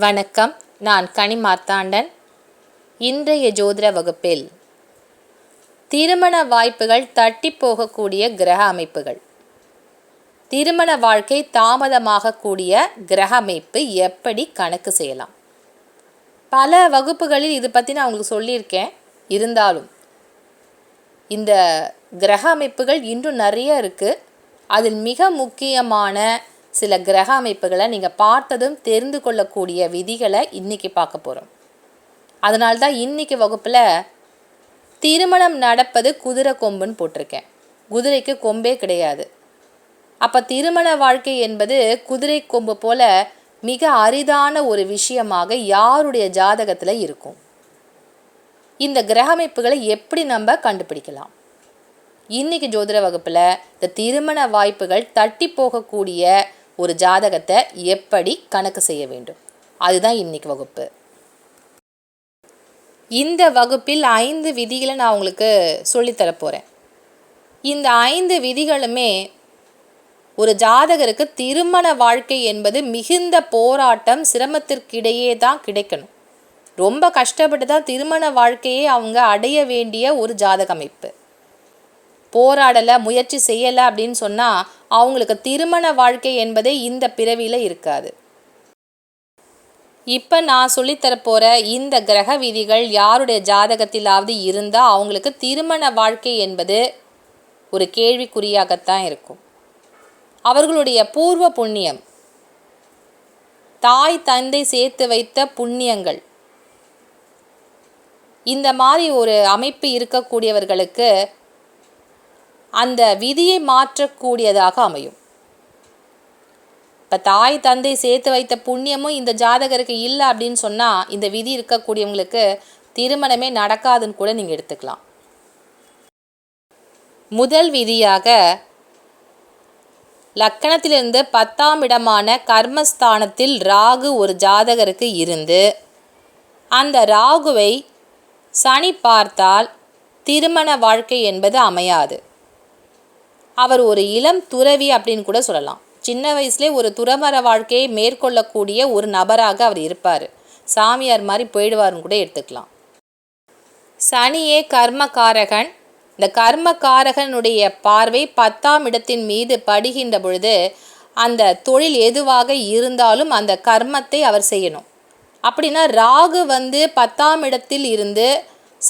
வணக்கம். நான் கனி மார்த்தாண்டன். இன்றைய ஜோதிட வகுப்பில் திருமண வாய்ப்புகள் தட்டி போகக்கூடிய கிரக அமைப்புகள், திருமண வாழ்க்கை தாமதமாகக்கூடிய கிரக அமைப்பு எப்படி கணக்கு செய்யலாம். பல வகுப்புகளில் இது பற்றி நான் உங்களுக்கு சொல்லியிருக்கேன். இருந்தாலும் இந்த கிரக அமைப்புகள் இன்னும் நிறைய இருக்குது. அதில் மிக முக்கியமான சில கிரக அமைப்புகளை நீங்கள் பார்த்ததும் தெரிந்து கொள்ளக்கூடிய விதிகளை இன்றைக்கி பார்க்க போகிறோம். அதனால்தான் இன்றைக்கி வகுப்பில் திருமணம் நடப்பது குதிரை கொம்புன்னு போட்டிருக்கேன். குதிரைக்கு கொம்பே கிடையாது. அப்போ திருமண வாழ்க்கை என்பது குதிரை கொம்பு போல் மிக அரிதான ஒரு விஷயமாக யாருடைய ஜாதகத்தில் இருக்கும். இந்த கிரக அமைப்புகளை எப்படி நம்ம கண்டுபிடிக்கலாம்? இன்றைக்கி ஜோதிட வகுப்பில் இந்த திருமண வாய்ப்புகள் தட்டி போகக்கூடிய ஒரு ஜாதகத்தை எப்படி கணக்கு செய்ய வேண்டும், அதுதான் இன்றைக்கி வகுப்பு. இந்த வகுப்பில் 5 விதிகளை நான் உங்களுக்கு சொல்லித்தரப்போகிறேன். இந்த 5 விதிகளுமே ஒரு ஜாதகருக்கு திருமண வாழ்க்கை என்பது மிகுந்த போராட்டம், சிரமத்திற்கிடையே தான் கிடைக்கணும். ரொம்ப கஷ்டப்பட்டு தான் திருமண வாழ்க்கையை அவங்க அடைய வேண்டிய ஒரு ஜாதக அமைப்பு. போராடலை, முயற்சி செய்யலை அப்படின்னு சொன்னால் அவங்களுக்கு திருமண வாழ்க்கை என்பதே இந்த பிறவியில் இருக்காது. இப்போ நான் சொல்லித்தரப்போகிற இந்த கிரக விதிகள் யாருடைய ஜாதகத்திலாவது இருந்தால் அவங்களுக்கு திருமண வாழ்க்கை என்பது ஒரு கேள்விக்குறியாகத்தான் இருக்கும். அவர்களுடைய பூர்வ புண்ணியம், தாய் தந்தை சேர்த்து வைத்த புண்ணியங்கள், இந்த மாதிரி ஒரு அமைப்பு இருக்கக்கூடியவர்களுக்கு அந்த விதியை மாற்றக்கூடியதாக அமையும். இப்போ தாய் தந்தை சேர்த்து வைத்த புண்ணியமும் இந்த ஜாதகருக்கு இல்லை அப்படின்னு சொன்னால் இந்த விதி இருக்கக்கூடியவங்களுக்கு திருமணமே நடக்காதுன்னு கூட நீங்கள் எடுத்துக்கலாம். முதல் விதியாக லக்கணத்திலிருந்து 10ஆம் இடமான கர்மஸ்தானத்தில் ராகு ஒரு ஜாதகருக்கு இருந்து அந்த ராகுவை சனி பார்த்தால் திருமண வாழ்க்கை என்பது அமையாது. அவர் ஒரு இளம் துறவி அப்படின்னு கூட சொல்லலாம். சின்ன வயசுலேயே ஒரு துறவற வாழ்க்கையை மேற்கொள்ளக்கூடிய ஒரு நபராக அவர் இருப்பார். சாமியார் மாதிரி போயிடுவார்னு கூட எடுத்துக்கலாம். சனியே கர்மகாரகன். இந்த கர்மகாரகனுடைய பார்வை 10ஆம் இடத்தின் மீது படுகின்ற பொழுது அந்த தொழில் எதுவாக இருந்தாலும் அந்த கர்மத்தை அவர் செய்யணும். அப்படின்னா ராகு 10ஆம் இடத்தில் இருந்து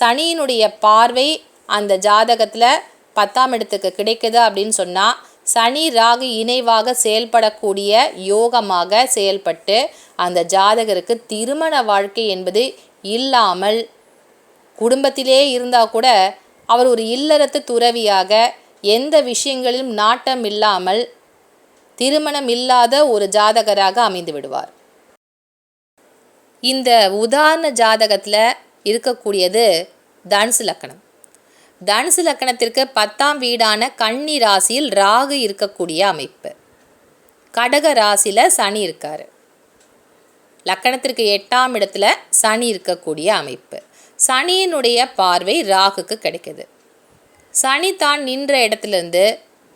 சனியினுடைய பார்வை அந்த ஜாதகத்தில் 10ஆம் இடத்துக்கு கிடைக்குது அப்படின்னு சொன்னால் சனி ராகு இணைவாக செயல்படக்கூடிய யோகமாக செயல்பட்டு அந்த ஜாதகருக்கு திருமண வாழ்க்கை என்பது இல்லாமல் குடும்பத்திலே இருந்தால் கூட அவர் ஒரு இல்லறத்து துறவியாக எந்த விஷயங்களிலும் நாட்டம் இல்லாமல் திருமணம் இல்லாத ஒரு ஜாதகராக அமைந்து விடுவார். இந்த உதாரண ஜாதகத்தில் இருக்கக்கூடியது தனுசு லக்கணம். தனுசு லக்கணத்திற்கு 10ஆம் வீடான கன்னி ராசியில் ராகு இருக்கக்கூடிய அமைப்பு. கடக ராசியில் சனி இருக்கார். லக்கணத்திற்கு 8ஆம் இடத்துல சனி இருக்கக்கூடிய அமைப்பு. சனியினுடைய பார்வை ராகுக்கு கிடைக்குது. சனி தான் நின்ற இடத்துலேருந்து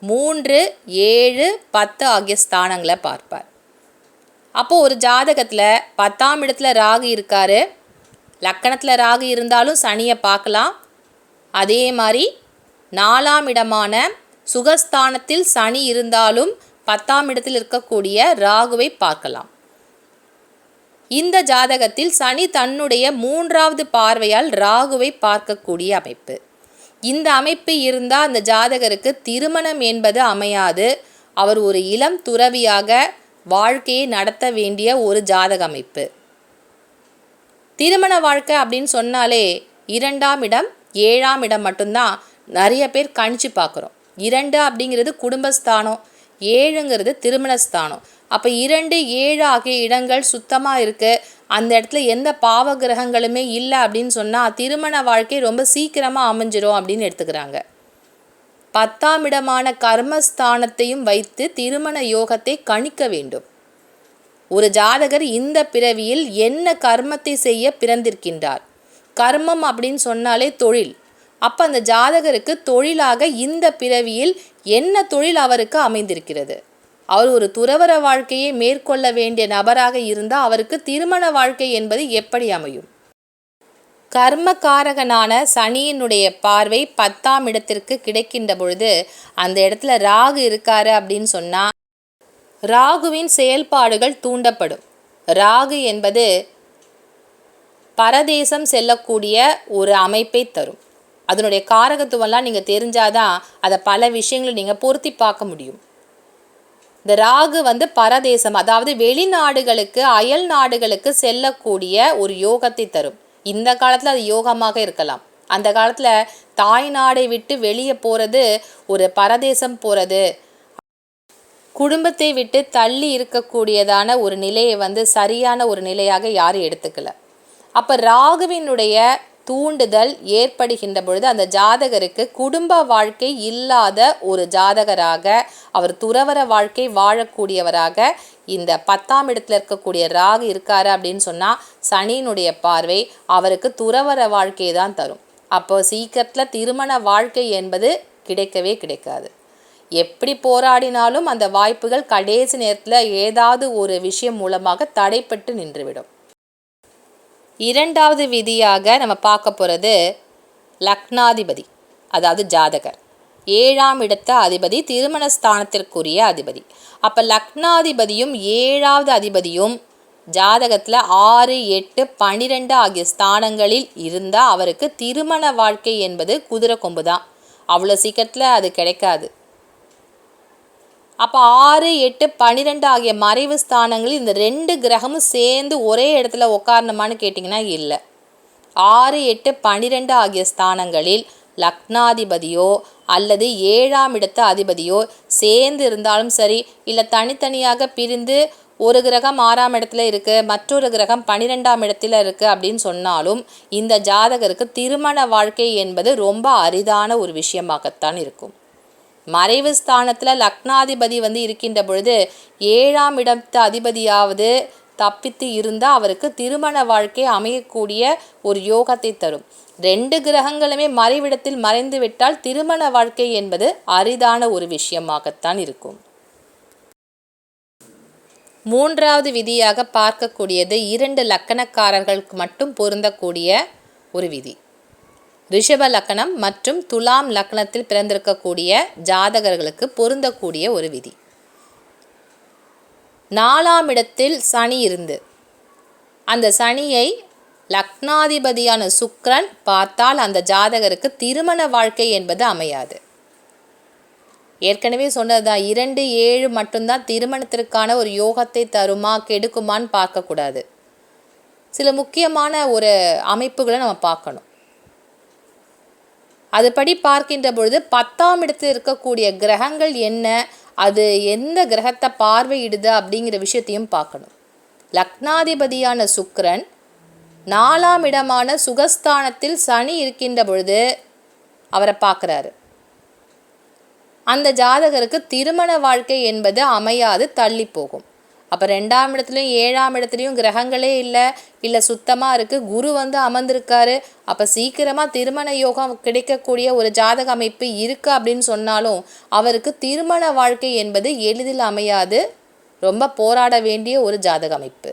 3, 7, 10 ஆகிய ஸ்தானங்களை பார்ப்பார். அப்போது ஒரு ஜாதகத்தில் 10ஆம் இடத்துல ராகு இருக்கார். லக்கணத்தில் ராகு இருந்தாலும் சனியை பார்க்கலாம். அதே மாதிரி 4ஆம் இடமான சுகஸ்தானத்தில் சனி இருந்தாலும் 10ஆம் இடத்தில் இருக்கக்கூடிய ராகுவை பார்க்கலாம். இந்த ஜாதகத்தில் சனி தன்னுடைய 3வது பார்வையால் ராகுவை பார்க்கக்கூடிய அமைப்பு. இந்த அமைப்பு இருந்தால் அந்த ஜாதகருக்கு திருமணம் என்பது அமையாது. அவர் ஒரு இளம் துறவியாக வாழ்க்கையை நடத்த வேண்டிய ஒரு ஜாதக அமைப்பு. திருமண வாழ்க்கை அப்படின்னு சொன்னாலே 2ஆம் இடம் 7ஆம் இடம் மட்டும்தான் நிறைய பேர் கணிச்சு பார்க்குறோம். 2 அப்படிங்கிறது குடும்பஸ்தானம், 7ங்கிறது திருமணஸ்தானம். அப்போ 2, 7 ஆகிய இடங்கள் சுத்தமாக இருக்குது. அந்த இடத்துல எந்த பாவ கிரகங்களுமே இல்லை அப்படின்னு சொன்னால் திருமண வாழ்க்கை ரொம்ப சீக்கிரமாக அமைஞ்சிரும் அப்படின்னு எடுத்துக்கிறாங்க. 10ஆம் இடமான கர்மஸ்தானத்தையும் வைத்து திருமண யோகத்தை கணிக்க வேண்டும். ஒரு ஜாதகர் இந்த பிறவியில் என்ன கர்மத்தை செய்ய பிறந்திருக்கின்றார். கர்மம் அப்படின்னு சொன்னாலே தொழில். அப்போ அந்த ஜாதகருக்கு தொழிலாக இந்த பிறவியில் என்ன தொழில் அவருக்கு அமைந்திருக்கிறது. அவர் ஒரு துறவற வாழ்க்கையை மேற்கொள்ள வேண்டிய நபராக இருந்தால் அவருக்கு திருமண வாழ்க்கை என்பது எப்படி அமையும்? கர்மகாரகனான சனியினுடைய பார்வை 10ஆம் இடத்திற்கு கிடைக்கின்ற பொழுது அந்த இடத்துல ராகு இருக்காரு அப்படின்னு சொன்னால் ராகுவின் செயல்பாடுகள் தூண்டப்படும். ராகு என்பது பரதேசம் செல்லக்கூடிய ஒரு அமைப்பை தரும். அதனுடைய காரகத்துவம்லாம் நீங்கள் தெரிஞ்சாதான் அதை பல விஷயங்களை நீங்கள் பொருத்தி பார்க்க முடியும். இந்த ராகு பரதேசம், அதாவது வெளிநாடுகளுக்கு அயல் நாடுகளுக்கு செல்லக்கூடிய ஒரு யோகத்தை தரும். இந்த காலத்தில் அது யோகமாக இருக்கலாம். அந்த காலத்தில் தாய் நாடை விட்டு வெளியே போகிறது ஒரு பரதேசம் போகிறது, குடும்பத்தை விட்டு தள்ளி இருக்கக்கூடியதான ஒரு நிலையை சரியான ஒரு நிலையாக யாரும் எடுத்துக்கல. அப்போ ராகுவினுடைய தூண்டுதல் ஏற்படுகின்ற பொழுது அந்த ஜாதகருக்கு குடும்ப வாழ்க்கை இல்லாத ஒரு ஜாதகராக, அவர் துறவற வாழ்க்கை வாழக்கூடியவராக இந்த 10ஆம் இடத்துல இருக்கக்கூடிய ராகு இருக்காரு அப்படின்னு சொன்னால் சனியினுடைய பார்வை அவருக்கு துறவற வாழ்க்கையை தான் தரும். அப்போ சீக்கிரத்தில் திருமண வாழ்க்கை என்பது கிடைக்கவே கிடைக்காது. எப்படி போராடினாலும் அந்த வாய்ப்புகள் கடைசி நேரத்தில் ஏதாவது ஒரு விஷயம் மூலமாக தடைப்பட்டு நின்றுவிடும். இரண்டாவது விதியாக நம்ம பார்க்க போகிறது லக்னாதிபதி, அதாவது ஜாதகர். 7ஆம் இடத்த அதிபதி திருமணஸ்தானத்திற்குரிய அதிபதி. அப்போ லக்னாதிபதியும் 7ஆவது அதிபதியும் ஜாதகத்தில் 6, 8, 12 ஆகிய ஸ்தானங்களில் இருந்தால் அவருக்கு திருமண வாழ்க்கை என்பது குதிரை கொம்பு தான். அவ்வளோ சீக்கிரத்தில் அது கிடைக்காது. அப்போ 6, 8, 12 ஆகிய மறைவு ஸ்தானங்களில் இந்த 2 கிரகமும் சேர்ந்து ஒரே இடத்துல உட்காரணுமான்னு கேட்டிங்கன்னா இல்லை. 6, 8, 12 ஆகிய ஸ்தானங்களில் லக்னாதிபதியோ அல்லது 7ஆம் இடத்த அதிபதியோ சேர்ந்து இருந்தாலும் சரி, இல்லை தனித்தனியாக பிரிந்து ஒரு கிரகம் 6ஆம் இடத்துல இருக்குது, மற்றொரு கிரகம் 12ஆம் இடத்துல இருக்குது அப்படின்னு சொன்னாலும் இந்த ஜாதகருக்கு திருமண வாழ்க்கை என்பது ரொம்ப அரிதான ஒரு விஷயமாகத்தான் இருக்கும். மறைவு ஸ்தானத்தில் லக்னாதிபதி இருக்கின்ற பொழுது 7ஆம் இடத்து அதிபதியாவது தப்பித்து இருந்தால் அவருக்கு திருமண வாழ்க்கை அமையக்கூடிய ஒரு யோகத்தை தரும். 2 கிரகங்களுமே மறைவிடத்தில் மறைந்து விட்டால் திருமண வாழ்க்கை என்பது அரிதான ஒரு விஷயமாகத்தான் இருக்கும். மூன்றாவது விதியாக பார்க்கக்கூடியது 2 லக்கணக்காரர்களுக்கு மட்டும் பொருந்தக்கூடிய ஒரு விதி. ரிஷப லக்கணம் மற்றும் துலாம் லக்கணத்தில் பிறந்திருக்கக்கூடிய ஜாதகர்களுக்கு பொருந்தக்கூடிய ஒரு விதி. 4ஆம் இடத்தில் சனி இருந்து அந்த சனியை லக்னாதிபதியான சுக்கிரன் பார்த்தால் அந்த ஜாதகருக்கு திருமண வாழ்க்கை என்பது அமையாது. ஏற்கனவே சொன்னதுதான், 2, 7 மட்டும்தான் திருமணத்திற்கான ஒரு யோகத்தை தருமா கெடுக்குமான்னு பார்க்கக்கூடாது. சில முக்கியமான ஒரு அமைப்புகளை நம்ம பார்க்கணும். அதுபடி பார்க்கின்ற பொழுது 10ஆம் இடத்தில் இருக்கக்கூடிய கிரகங்கள் என்ன, அது எந்த கிரகத்தை பார்வையிடுது அப்படிங்கிற விஷயத்தையும் பார்க்கணும். லக்னாதிபதியான சுக்கிரன் 4ஆம் இடமான சுகஸ்தானத்தில் சனி இருக்கின்ற பொழுது அவரை பார்க்குறாரு. அந்த ஜாதகருக்கு திருமண வாழ்க்கை என்பது அமையாது, தள்ளி போகும். அப்போ 2ஆம் இடத்துலையும் 7ஆம் இடத்துலையும் கிரகங்களே இல்லை சுத்தமாக இருக்குது, குரு அமர்ந்திருக்காரு. அப்போ சீக்கிரமாக திருமண யோகம் கிடைக்கக்கூடிய ஒரு ஜாதக அமைப்பு இருக்குது அப்படின்னு சொன்னாலும் அவருக்கு திருமண வாழ்க்கை என்பது எளிதில் அமையாது, ரொம்ப போராட வேண்டிய ஒரு ஜாதக அமைப்பு.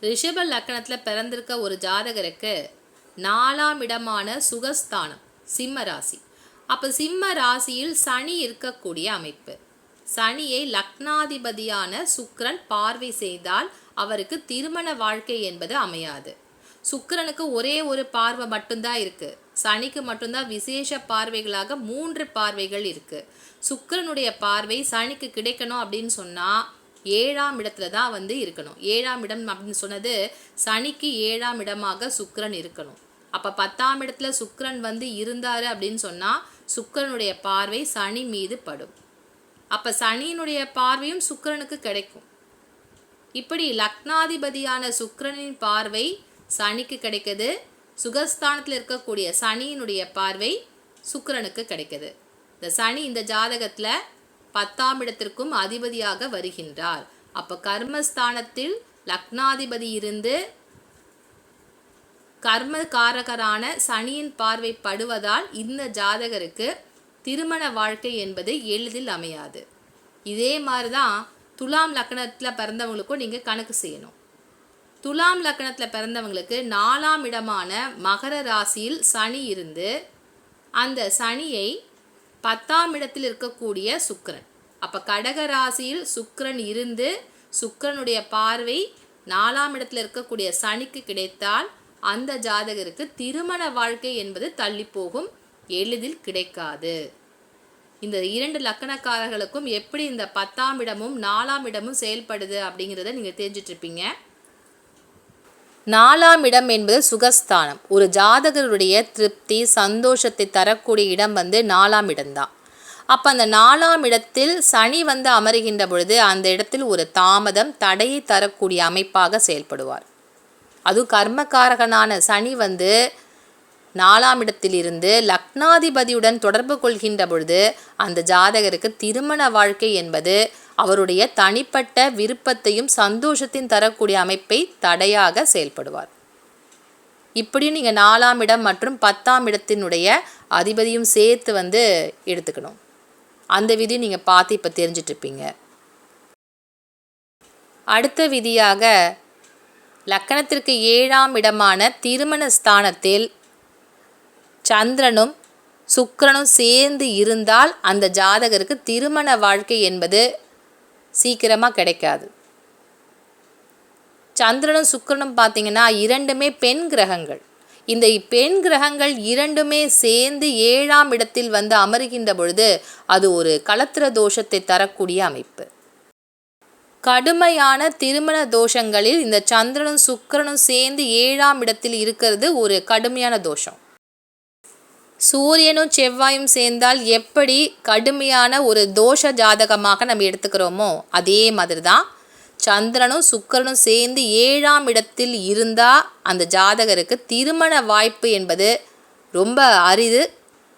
ரிஷப லக்கணத்தில் பிறந்திருக்க ஒரு ஜாதகருக்கு 4ஆம் இடமான சுகஸ்தானம் சிம்ம ராசி. அப்போ சிம்ம ராசியில் சனி இருக்கக்கூடிய அமைப்பு. சனியை லக்னாதிபதியான சுக்கிரன் பார்வை செய்தால் அவருக்கு திருமண வாழ்க்கை என்பது அமையாது. சுக்கிரனுக்கு ஒரே ஒரு பார்வை மட்டும்தான் இருக்கு, சனிக்கு மட்டும்தான் விசேஷ பார்வைகளாக 3 பார்வைகள் இருக்கு. சுக்கிரனுடைய பார்வை சனிக்கு கிடைக்கணும் அப்படின்னு சொன்னா 7ஆம் இடத்துல தான் இருக்கணும். 7ஆம் இடம் அப்படின்னு சொன்னது சனிக்கு 7ஆம் இடமாக சுக்கிரன் இருக்கணும். அப்ப 10ஆம் இடத்துல சுக்கிரன் இருந்தாரு அப்படின்னு சொன்னா சுக்கிரனுடைய பார்வை சனி மீது படும். அப்ப சனியினுடைய பார்வையும் சுக்கிரனுக்கு கிடைக்கும். இப்படி லக்னாதிபதியான சுக்கிரனின் பார்வை சனிக்கு கிடைக்குது, சுகஸ்தானத்தில் இருக்கக்கூடிய சனியினுடைய பார்வை சுக்கிரனுக்கு கிடைக்குது. இந்த சனி இந்த ஜாதகத்துல 10ஆம் இடத்திற்கும் அதிபதியாக வருகின்றார். அப்ப கர்மஸ்தானத்தில் லக்னாதிபதி இருந்து கர்ம காரகரான சனியின் பார்வை படுவதால் இந்த ஜாதகருக்கு திருமண வாழ்க்கை என்பது எளிதில் அமையாது. இதே மாதிரி தான் துலாம் லக்னத்தில் பிறந்தவங்களுக்கும் நீங்கள் கணக்கு செய்யணும். துலாம் லக்னத்தில் பிறந்தவங்களுக்கு 4ஆம் இடமான மகர ராசியில் சனி இருந்து அந்த சனியை 10ஆம் இடத்தில் இருக்கக்கூடிய சுக்கிரன், அப்போ கடக ராசியில் சுக்கிரன் இருந்து சுக்கிரனுடைய பார்வை 4ஆம் இடத்தில் இருக்கக்கூடிய சனிக்கு கிடைத்தால் அந்த ஜாதகருக்கு திருமண வாழ்க்கை என்பது தள்ளி போகும், எளிதில் கிடைக்காது. இந்த 2 லக்கணக்காரர்களுக்கும் எப்படி இந்த 10ஆம் இடமும் 4ஆம் இடமும் செயல்படுது அப்படிங்கிறத நீங்கள் தெரிஞ்சிட்ருப்பீங்க. 4ஆம் இடம் என்பது சுகஸ்தானம். ஒரு ஜாதகருடைய திருப்தி சந்தோஷத்தை தரக்கூடிய இடம் 4ஆம் இடம்தான். அப்போ அந்த 4ஆம் இடத்தில் சனி அமருகின்ற பொழுது அந்த இடத்தில் ஒரு தாமதம் தடையை தரக்கூடிய அமைப்பாக செயல்படுவார். அதுவும் கர்மக்காரகனான சனி 4ஆம் இடத்திலிருந்து லக்னாதிபதியுடன் தொடர்பு கொள்கின்ற பொழுது அந்த ஜாதகருக்கு திருமண வாழ்க்கை என்பது அவருடைய தனிப்பட்ட விருப்பத்தையும் சந்தோஷத்தையும் தரக்கூடிய அமைப்பை தடையாக செயல்படுவார். இப்படியும் நீங்கள் 4ஆம் இடம் மற்றும் 10ஆம் இடத்தினுடைய அதிபதியும் சேர்த்து எடுத்துக்கணும். அந்த விதி நீங்கள் பார்த்து இப்போ தெரிஞ்சிட்ருப்பீங்க. அடுத்த விதியாக லக்கணத்திற்கு 7ஆம் இடமான திருமண ஸ்தானத்தில் சந்திரனும் சுக்கிரனும் சேர்ந்து இருந்தால் அந்த ஜாதகருக்கு திருமண வாழ்க்கை என்பது சீக்கிரமாக கிடைக்காது. சந்திரனும் சுக்கிரனும் பார்த்திங்கன்னா இரண்டுமே பெண் கிரகங்கள். இந்த பெண் கிரகங்கள் இரண்டுமே சேர்ந்து 7ஆம் இடத்தில் அமருகின்ற பொழுது அது ஒரு களத்திர தோஷத்தை தரக்கூடிய அமைப்பு. கடுமையான திருமண தோஷங்களில் இந்த சந்திரனும் சுக்கிரனும் சேர்ந்து 7ஆம் இடத்தில் இருக்கிறது ஒரு கடுமையான தோஷம். சூரியனும் செவ்வாயும் சேர்ந்தால் எப்படி கடுமையான ஒரு தோஷ ஜாதகமாக நம்ம எடுத்துக்கிறோமோ அதே மாதிரி தான் சந்திரனும் சுக்கிரனும் சேர்ந்து 7ஆம் இடத்தில் இருந்தால் அந்த ஜாதகருக்கு திருமண வாய்ப்பு என்பது ரொம்ப அரிது,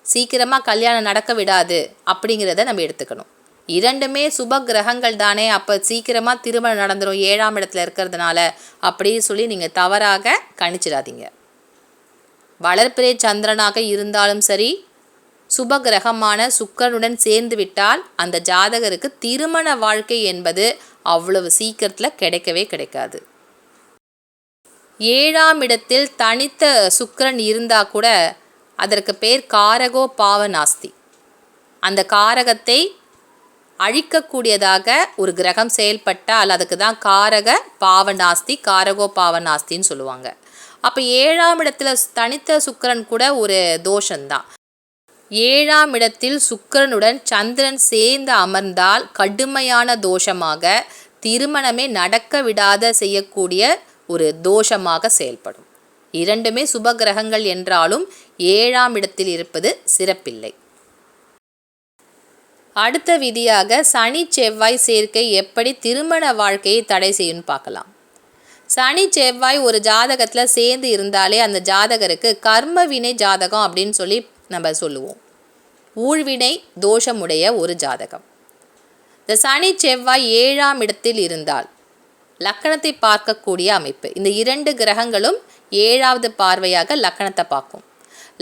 சீக்கிரமாக கல்யாணம் நடக்க விடாது அப்படிங்கிறத நம்ம எடுத்துக்கணும். இரண்டுமே சுப கிரகங்கள் தானே, அப்போ சீக்கிரமாக திருமணம் நடந்துடும் 7ஆம் இடத்துல இருக்கிறதுனால அப்படின்னு சொல்லி நீங்கள் தவறாக கணிச்சிடாதீங்க. வளர்பிறை சந்திரனாக இருந்தாலும் சரி, சுப கிரகமான சுக்கிரனுடன் சேர்ந்து விட்டால் அந்த ஜாதகருக்கு திருமண வாழ்க்கை என்பது அவ்வளவு சீக்கிரத்தில் கிடைக்கவே கிடைக்காது. 7ஆம் இடத்தில் தனித்த சுக்கிரன் இருந்தால் கூட அதற்கு பேர் காரகோ பாவநாஸ்தி. அந்த காரகத்தை அழிக்கக்கூடியதாக ஒரு கிரகம் செயல்பட்டால் அதுக்கு தான் காரக பாவநாஸ்தி, காரகோ பாவநாஸ்தின்னு சொல்லுவாங்க. அப்போ 7ஆம் இடத்துல தனித்த சுக்கிரன் கூட ஒரு தோஷந்தான். 7ஆம் இடத்தில் சுக்கிரனுடன் சந்திரன் சேர்ந்து அமர்ந்தால் கடுமையான தோஷமாக திருமணமே நடக்க விடாத செய்யக்கூடிய ஒரு தோஷமாக செயல்படும். இரண்டுமே சுப கிரகங்கள் என்றாலும் 7ஆம் இடத்தில் இருப்பது சிறப்பில்லை. அடுத்த விதியாக சனி செவ்வாய் சேர்க்கை எப்படி திருமண வாழ்க்கையை தடை செய்யும்னு பார்க்கலாம். சனி செவ்வாய் ஒரு ஜாதகத்தில் சேர்ந்து இருந்தாலே அந்த ஜாதகருக்கு கர்ம வினை ஜாதகம் அப்படின்னு சொல்லி நம்ம சொல்லுவோம். ஊழ்வினை தோஷமுடைய ஒரு ஜாதகம். இந்த சனி செவ்வாய் 7ஆம் இடத்தில் இருந்தால் லக்கணத்தை பார்க்கக்கூடிய அமைப்பு. இந்த 2 கிரகங்களும் 7வது பார்வையாக லக்கணத்தை பார்க்கும்.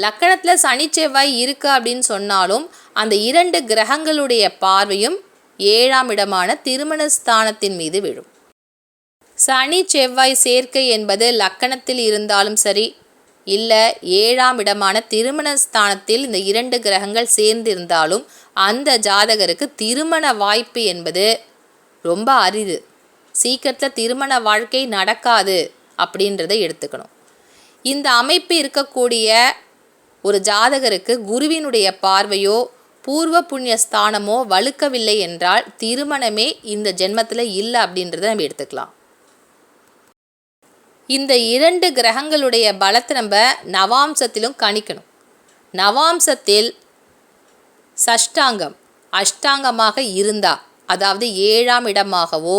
லக்கணத்தில் சனி செவ்வாய் இருக்கு அப்படின்னு சொன்னாலும் அந்த 2 கிரகங்களுடைய பார்வையும் 7ஆம் இடமான திருமண ஸ்தானத்தின் மீது விழும். சனி செவ்வாய் சேர்க்கை என்பது லக்கணத்தில் இருந்தாலும் சரி, இல்லை 7ஆம் இடமான திருமண ஸ்தானத்தில் இந்த 2 கிரகங்கள் சேர்ந்து இருந்தாலும் அந்த ஜாதகருக்கு திருமண வாய்ப்பு என்பது ரொம்ப அரிது, சீக்கிரத்தில் திருமண வாழ்க்கை நடக்காது அப்படின்றத எடுத்துக்கணும். இந்த அமைப்பு இருக்கக்கூடிய ஒரு ஜாதகருக்கு குருவினுடைய பார்வையோ பூர்வ புண்ணிய ஸ்தானமோ வலுக்கவில்லை என்றால் திருமணமே இந்த ஜென்மத்தில் இல்லை அப்படின்றத நம்ம எடுத்துக்கலாம். இந்த 2 கிரகங்களுடைய பலத்தை நம்ம நவாம்சத்திலும் கணிக்கணும். நவாம்சத்தில் சஷ்டாங்கம் அஷ்டாங்கமாக இருந்தால், அதாவது 7ஆம் இடமாகவோ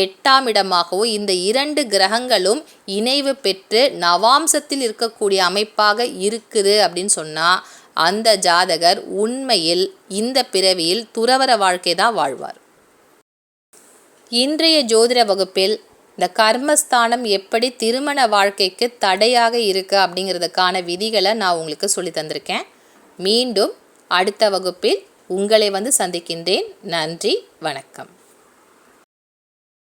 8ஆம் இடமாகவோ இந்த 2 கிரகங்களும் இணைவு பெற்று நவாம்சத்தில் இருக்கக்கூடிய அமைப்பாக இருக்குது அப்படின்னு சொன்னால் அந்த ஜாதகர் உண்மையில் இந்த பிறவியில் துறவற வாழ்க்கை தான் வாழ்வார். இன்றைய ஜோதிட வகுப்பில் இந்த கர்மஸ்தானம் எப்படி திருமண வாழ்க்கைக்கு தடையாக இருக்குது அப்படிங்கிறதுக்கான விதிகளை நான் உங்களுக்கு சொல்லி தந்திருக்கேன். மீண்டும் அடுத்த வகுப்பில் உங்களை வந்து சந்திக்கின்றேன். நன்றி, வணக்கம்.